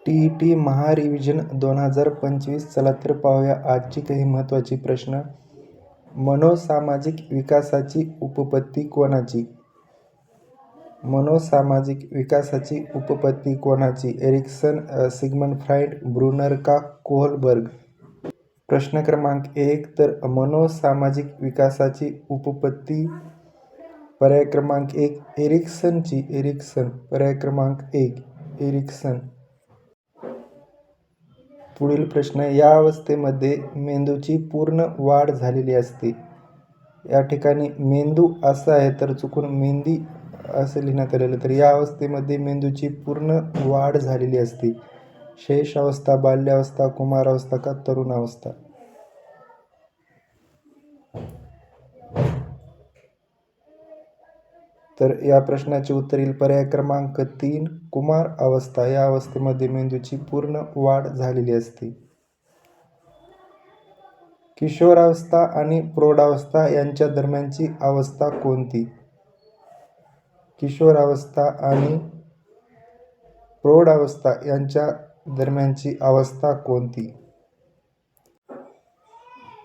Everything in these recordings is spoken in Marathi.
TET महारिव्हिजन 2025. चला तर पाहूया आजची काही महत्त्वाची प्रश्न. मनोसामाजिक विकासाची उपपत्ती कोणाची? मनोसामाजिक विकासाची उपपत्ती कोणाची? एरिक्सन, सिग्मंड फ्राइड, ब्रुनर का कोहलबर्ग? प्रश्न क्रमांक 1. तर मनोसामाजिक विकासाची उपपत्ती पर्याय क्रमांक 1 एरिक्सनची. एरिक्सन. पर्याय क्रमांक 1 एरिक्सन. पुढील प्रश्न. या अवस्थेमध्ये मेंदूची पूर्ण वाढ झालेली असते. या ठिकाणी मेंदू असं आहे तर चुकून मेंदी असं लिहिण्यात आलेलं. तर या अवस्थेमध्ये मेंदूची पूर्ण वाढ झालेली असते. शैशवावस्था, बाल्यावस्था, कुमारावस्था का तरुणावस्था? तर या प्रश्नाचे उत्तर येईल पर्याय क्रमांक 3 कुमार अवस्था. या अवस्थेमध्ये मेंदूची पूर्ण वाढ झालेली असते. किशोरावस्था आणि प्रौढावस्था यांच्या दरम्यानची अवस्था कोणती? किशोरावस्था आणि प्रौढावस्था यांच्या दरम्यानची अवस्था कोणती?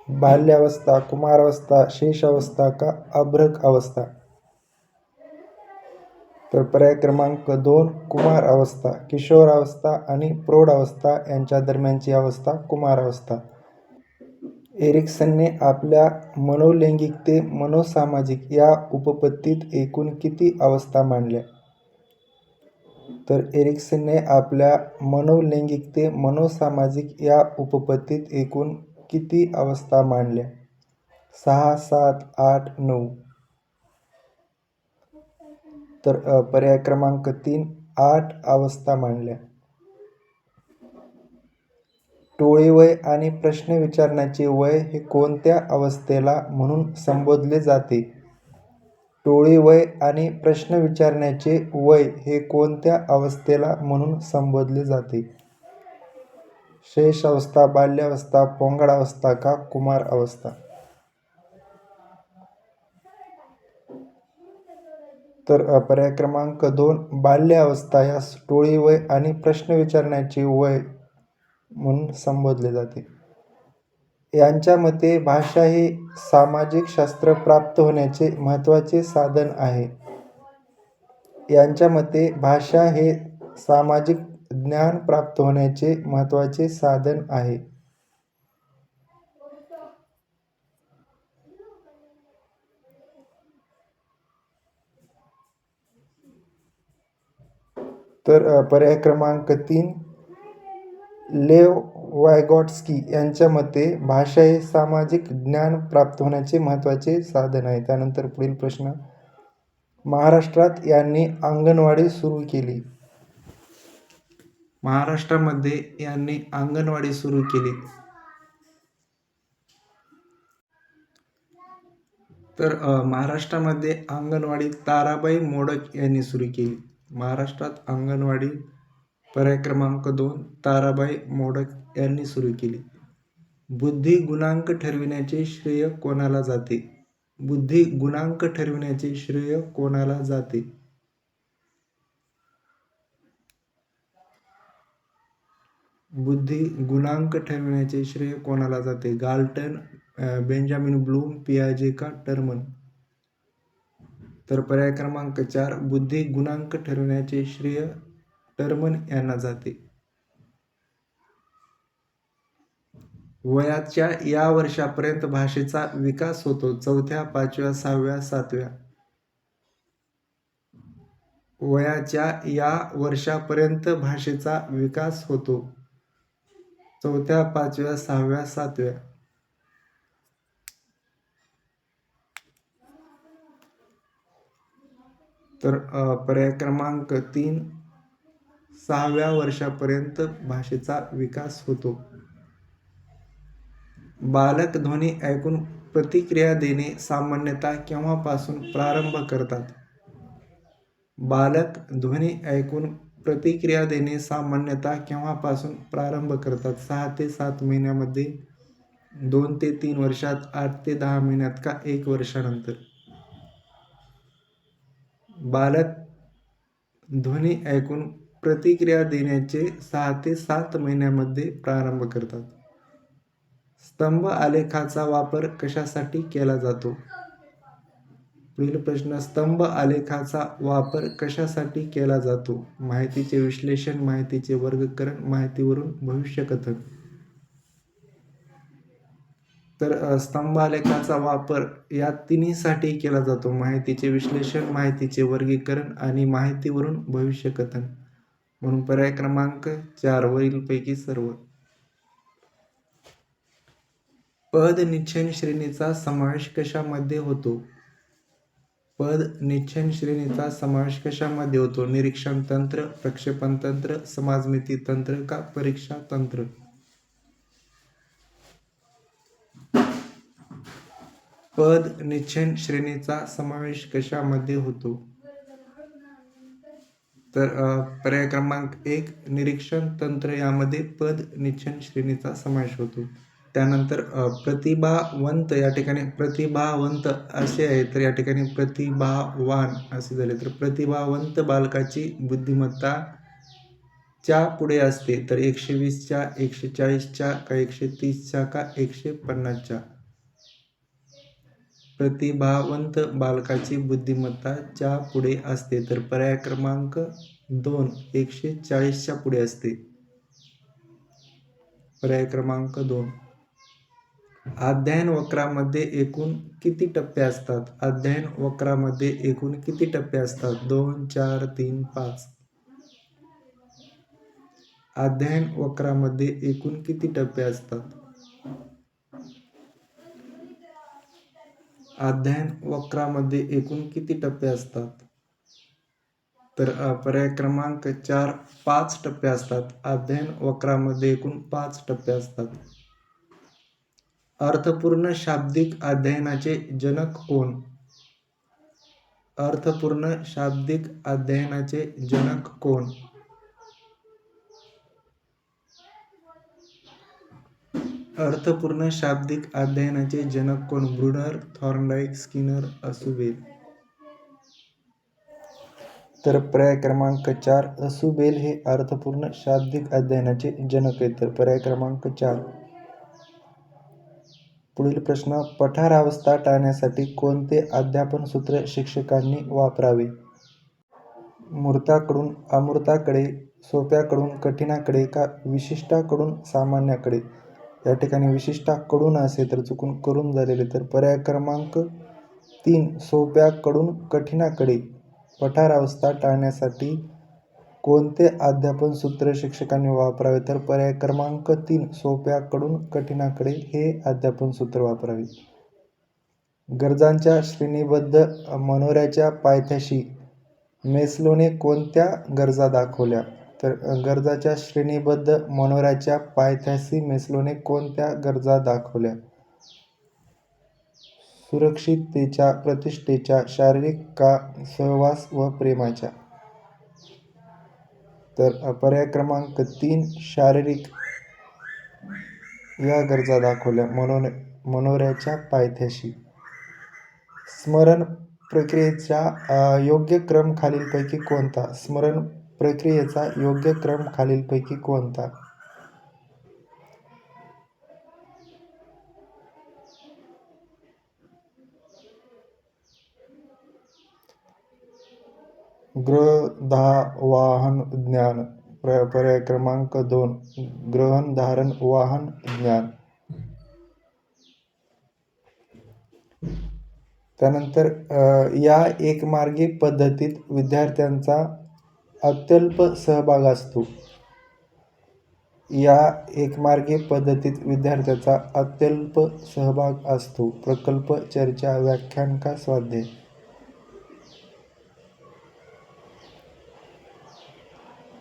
बाल्यावस्था, कुमारावस्था, शैशवावस्था का अभ्रक अवस्था? तर पर्याय क्रमांक 2 कुमार अवस्था. किशोरावस्था आणि प्रौढावस्था यांच्या दरम्यानची अवस्था कुमारावस्था. एरिक्सनने आपल्या मनोलैंगिक ते मनोसामाजिक या उपपत्तीत एकूण किती अवस्था मांडल्या? तर एरिक्सनने आपल्या मनोलैंगिक ते मनोसामाजिक या उपपत्तीत एकूण किती अवस्था मांडल्या? 6, 7, 8, 9? तर पर्याय क्रमांक 3 8 अवस्था मांडल्या. टोळी वय आणि प्रश्न विचारण्याचे वय हे कोणत्या अवस्थेला म्हणून संबोधले जाते? टोळी वय आणि प्रश्न विचारण्याचे वय हे कोणत्या अवस्थेला म्हणून संबोधले जाते? शैशवावस्था, बाल्यावस्था, पोंगाडावस्था का कुमार अवस्था? तर पर्याय क्रमांक 2 बाल्यावस्था यास टोळी वय आणि प्रश्न विचारण्याचे वय म्हणून संबोधले जाते. यांच्या मते भाषा हे सामाजिक शास्त्र प्राप्त होण्याचे महत्त्वाचे साधन आहे. यांच्या मते भाषा हे सामाजिक ज्ञान प्राप्त होण्याचे महत्त्वाचे साधन आहे. तर पर्याय क्रमांक 3 लेव वायगॉट्स्की यांच्या मते भाषा हे सामाजिक ज्ञान प्राप्त होण्याचे महत्त्वाचे साधन आहे. त्यानंतर पुढील प्रश्न. महाराष्ट्रात यांनी अंगणवाडी सुरू केली. महाराष्ट्रामध्ये यांनी अंगणवाडी सुरू केली. तर महाराष्ट्रामध्ये अंगणवाडी ताराबाई मोडक यांनी सुरू केली. महाराष्ट्रात अंगणवाडी पर्याय क्रमांक 2 ताराबाई मोडक यांनी सुरू केली. बुद्धी गुणांक ठरविण्याचे श्रेय कोणाला जाते? बुद्धी गुणांक ठरविण्याचे श्रेय कोणाला जाते? बुद्धी गुणांक ठरविण्याचे श्रेय कोणाला जाते? गाल्टन, बेंजामिन ब्लूम, पियाजे का टर्मन? तर पर्याय क्रमांक 4 बुद्धी गुणांक ठरविण्याचे श्रेय टर्मन यांना जाते. वयाच्या या वर्षापर्यंत भाषेचा विकास होतो. 4थ्या, 5व्या, 6व्या, 7व्या? वयाच्या या वर्षापर्यंत भाषेचा विकास होतो. 4थ्या, 5व्या, 6व्या, 7व्या? तर पर्याय क्रमांक 3 6व्या वर्षापर्यंत भाषेचा विकास होतो. बालक ध्वनी ऐकून प्रतिक्रिया देणे सामान्यतः केव्हापासून प्रारंभ करतात? बालक ध्वनी ऐकून प्रतिक्रिया देणे सामान्यतः केव्हापासून प्रारंभ करतात? 6 ते 7 महिन्यामध्ये, 2 ते 3 वर्षात, 8 ते 10 महिन्यात का 1 वर्षानंतर? बालक ध्वनी ऐकून प्रतिक्रिया देण्याचे 6 ते 7 महिन्यामध्ये प्रारंभ करतात. स्तंभ आलेखाचा वापर कशासाठी केला जातो? पुढील प्रश्न, स्तंभ आलेखाचा वापर कशासाठी केला जातो? माहितीचे विश्लेषण, माहितीचे वर्गीकरण, माहितीवरून भविष्यकथन. तर स्तंभ आलेखाचा वापर या तिन्हीसाठी केला जातो. माहितीचे विश्लेषण, माहितीचे वर्गीकरण आणि माहितीवरून भविष्यकथन. म्हणून पर्याय क्रमांक 4 वरीलपैकी सर्व. पद निश्चयन श्रेणीचा समावेश कशामध्ये होतो? पद निश्चयन श्रेणीचा समावेश कशामध्ये होतो? निरीक्षण तंत्र, प्रक्षेपण तंत्र, समाजमिती तंत्र का परीक्षा तंत्र? पद निश्चयन श्रेणीचा समावेश कशामध्ये होतो? तर पर्याय क्रमांक 1 निरीक्षण तंत्र यामध्ये पद निश्चयन श्रेणीचा समावेश होतो. त्यानंतर प्रतिभावंत, या ठिकाणी प्रतिभावंत असे आहे, तर या ठिकाणी प्रतिभावान असे झाले. तर प्रतिभावंत बालकाची बुद्धिमत्ता च्या पुढे असते, तर 120च्या, 140च्या का 130च्या का 150च्या? प्रतिभावंत बालकाची बुद्धिमत्ता च्या पुढे असते, तर पर्याय क्रमांक 2 140च्या पुढे असते. पर्याय क्रमांक 2. अध्ययन वक्रामध्ये एकूण किती टप्पे असतात? अध्ययन वक्रामध्ये एकूण किती टप्पे असतात? 2, 4, 3, 5. अध्ययन वक्रामध्ये एकूण किती टप्पे असतात? अध्ययन वक्रामध्ये एकूण किती टप्पे असतात? तर पर्याय क्रमांक 4 5 टप्पे असतात. अध्ययन वक्रामध्ये एकूण 5 टप्पे असतात. अर्थपूर्ण शाब्दिक अध्ययनाचे जनक कोण? अर्थपूर्ण शाब्दिक अध्ययनाचे जनक कोण? अर्थपूर्ण शाब्दिक अध्ययनाचे जनक कोण? Bruner, Thorndike, Skinner, Ausubel. तर पर्याय क्रमांक 4 असुबेल हे अर्थपूर्ण शाब्दिक अध्ययनाचे जनक आहेत. तर पर्याय क्रमांक 4. पुढील प्रश्न, पठारावस्था टाळण्यासाठी कोणते अध्यापन सूत्र शिक्षकांनी वापरावे? मूर्ताकडून अमूर्ताकडे, सोप्याकडून कठीणाकडे का विशिष्टाकडून सामान्याकडे? या ठिकाणी विशिष्टाकडून असेल तर चुकून करून झालेले. तर पर्याय क्रमांक 3 सोप्याकडून कठीणाकडे. पठारावस्था टाळण्यासाठी कोणते अध्यापन सूत्र शिक्षकांनी वापरावे? तर पर्याय क्रमांक 3 सोप्याकडून कठीणाकडे हे अध्यापन सूत्र वापरावे. गरजांच्या श्रेणीबद्ध मनोऱ्याच्या पायथ्याशी मेस्लोने कोणत्या गरजा दाखवल्या? तर गरजाच्या श्रेणीबद्ध मनोऱ्याच्या पायथ्याशी मेस्लोने कोणत्या गरजा दाखवल्या? सुरक्षिततेच्या, प्रतिष्ठेच्या, शारीरिक का सहवास व प्रेमाच्या? तर पर्याय क्रमांक 3 शारीरिक या गरजा दाखवल्या मनोऱ्याच्या पायथ्याशी. स्मरण प्रक्रियेचा योग्य क्रम खालीलपैकी कोणता? स्मरण प्रक्रियेचा योग्य क्रम खालीलपैकी कोणता? ग्रहधावाहन ज्ञान. पर्याय क्रमांक 2 ग्रहण धारण वाहन ज्ञान. त्यानंतर या एकमार्गी पद्धतीत विद्यार्थ्यांचा अत्यल्प सहभाग असतो. या एकमार्गी पद्धतीत विद्यार्थ्याचा अत्यल्प सहभाग असतो. प्रकल्प, चर्चा, व्याख्यान का स्वाध्याय?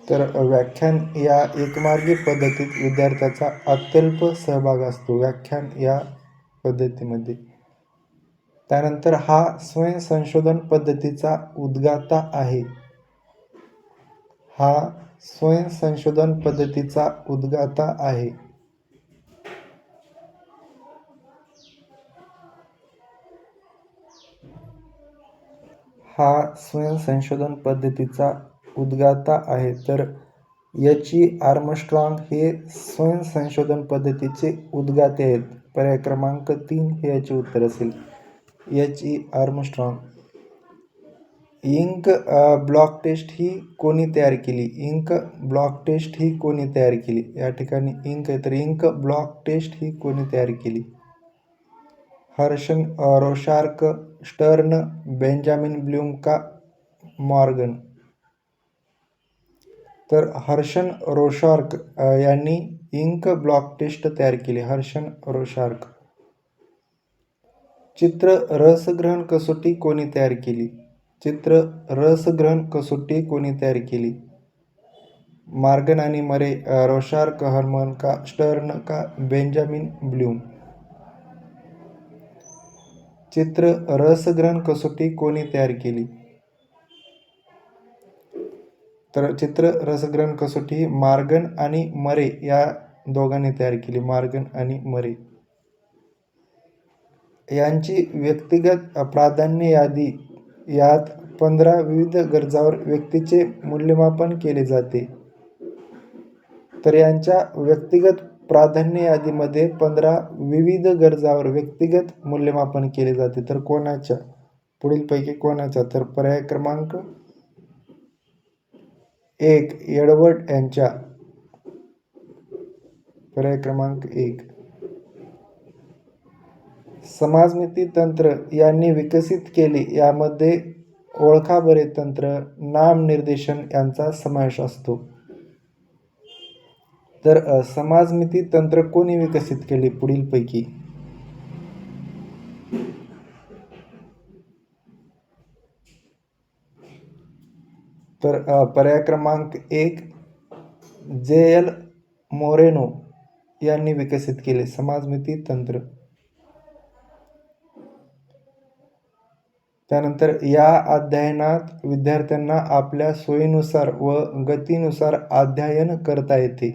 तर व्याख्यान या एकमार्गी पद्धतीत विद्यार्थ्याचा अत्यल्प सहभाग असतो, व्याख्यान या पद्धतीमध्ये. त्यानंतर हा स्वयंसंशोधन पद्धतीचा उद्गाता आहे. हा स्वयंसंशोधन पद्धतीचा उद्गाता आहे. हा स्वयंसंशोधन पद्धतीचा उद्गाता आहे? तर याची आर्मस्ट्रॉंग हे स्वयंसंशोधन पद्धतीचे उद्गाते आहेत. पर्याय क्रमांक 3 हे याचे उत्तर असेल. याची आर्मस्ट्रॉंग. इंक ब्लॉक टेस्ट ही कोणी तयार केली? इंक ब्लॉक टेस्ट ही कोणी तयार केली? या ठिकाणी इंक आहे तर इंक ब्लॉक टेस्ट ही कोणी तयार केली? हर्शन रोशार्क, स्टर्न, बेंजामिन ब्लूम का मॉर्गन? तर हर्शन रोशार्क यांनी इंक ब्लॉक टेस्ट तयार केली. हर्शन रोशार्क. चित्र रसग्रहण कसोटी कोणी तयार केली? चित्र रसग्रहण कसोटी कोणी तयार केली? मॉर्गन आणि मरे, रोशार्क, हर्मन का स्टर्न का बेंजामिन ब्लूम? चित्र रसग्रहण कसोटी कोणी तयार केली? तर चित्र रसग्रहण कसोटी ही मॉर्गन आणि मरे या दोघांनी तयार केली. मॉर्गन आणि मरे यांची व्यक्तिगत प्राधान्य यादी. यात 15 विविध गरजांवर व्यक्तीचे मूल्यमापन केले जाते. तर यांच्या व्यक्तिगत प्राधान्य यादीमध्ये 15 विविध गरजांवर व्यक्तिगत मूल्यमापन केले जाते. तर कोणाच्या? पुढीलपैकी कोणाच्या? तर पर्याय क्रमांक 1 एडवर्ड यांच्या. पर्याय क्रमांक 1. समाजमिती तंत्र यांनी विकसित केले. यामध्ये ओळखा बरे तंत्र, नामनिर्देशन यांचा समावेश असतो. तर समाजमिती तंत्र कोणी विकसित केले पुढीलपैकी? तर पर्याय क्रमांक 1 जे.एल. मोरेनो यांनी विकसित केले समाजमिती तंत्र. त्यानंतर या अध्ययनात विद्यार्थ्यांना आपल्या सोयीनुसार व गतीनुसार अध्ययन करता येते.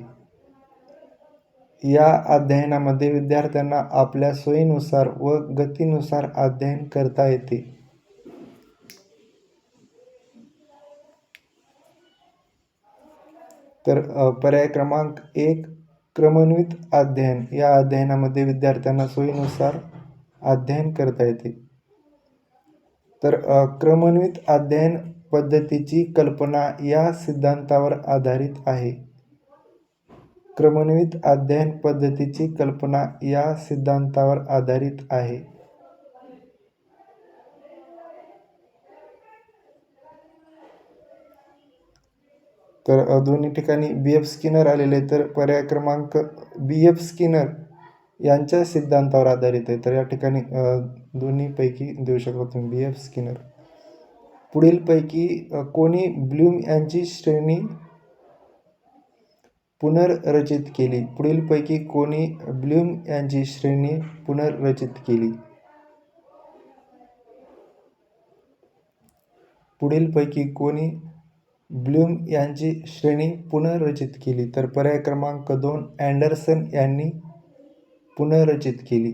या अध्ययनामध्ये विद्यार्थ्यांना आपल्या सोयीनुसार व गतीनुसार अध्ययन करता येते. तर पर्याय क्रमांक 1 क्रमन्वित अध्ययन. या अध्ययनामध्ये विद्यार्थ्यांना सोयीनुसार अध्ययन करता येते. तर क्रमन्वित अध्ययन पद्धतीची कल्पना या सिद्धांतावर आधारित आहे. क्रमन्वित अध्ययन पद्धतीची कल्पना या सिद्धांतावर आधारित आहे. तर दोन्ही ठिकाणी बी.एफ. स्किनर आलेले. तर पर्याय क्रमांक बी.एफ. स्किनर यांच्या सिद्धांतावर आधारित आहे. तर या ठिकाणी दोन्हीपैकी देऊ शकता तुम्ही बी.एफ. स्किनर. पुढीलपैकी कोणी ब्लूम यांची श्रेणी पुनर्रचित केली? पुढीलपैकी कोणी ब्लूम यांची श्रेणी पुनर्रचित केली? पुढीलपैकी कोणी ब्लूम यांची श्रेणी पुनर्रचित केली? तर पर्याय क्रमांक 2 अँडरसन यांनी पुनर्रचित केली.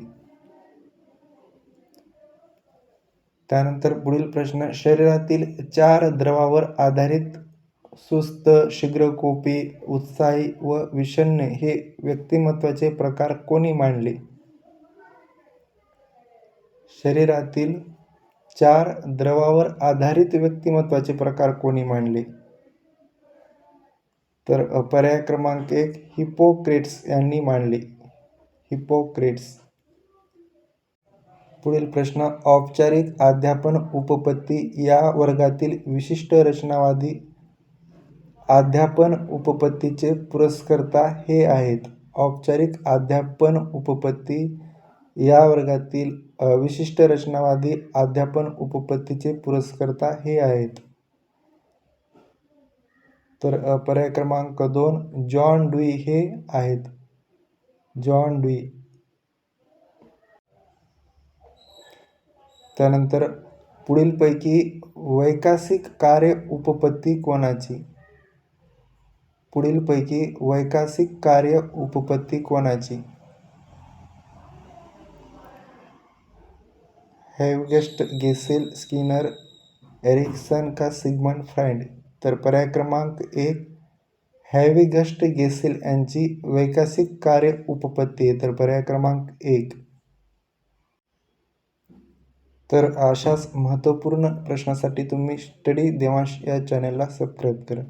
त्यानंतर पुढील प्रश्न, शरीरातील 4 द्रवावर आधारित सुस्त, शीघ्रकोपी, उत्साही व विषण्ण हे व्यक्तिमत्वाचे प्रकार कोणी मांडले? शरीरातील 4 द्रवावर आधारित व्यक्तिमत्वाचे प्रकार कोणी मांडले? तर पर्याय क्रमांक 1 हिप्पोक्रेट्स यांनी मांडले. हिप्पोक्रेट्स. पुढील प्रश्न, औपचारिक अध्यापन उपपत्ती या वर्गातील विशिष्ट रचनावादी अध्यापन उपपत्तीचे पुरस्कर्ता हे आहेत. औपचारिक अध्यापन उपपत्ती या वर्गातील विशिष्ट रचनावादी अध्यापन उपपत्तीचे पुरस्कर्ता हे आहेत. तर पर्याय क्रमांक 2 जॉन ड्यूई हे आहेत. John dewy. त्यानंतर पुढीलपैकी वैकासिक कार्य उपपत्ती कोणाची? पुढीलपैकी वैकासिक कार्य उपपत्ती कोणाची? हेवगेस्ट, गेसेल, स्किनर, एरिक्सन का सिगमंड फ्राइड? तर पर्याय क्रमांक 1 हॅविगस्ट गेसिल यांची वैकसिक कार्य उपपत्ती आहे. तर पर्याय क्रमांक 1. तर अशाच महत्त्वपूर्ण प्रश्नासाठी तुम्ही स्टडी देवांश या चॅनलला सबस्क्राईब करा.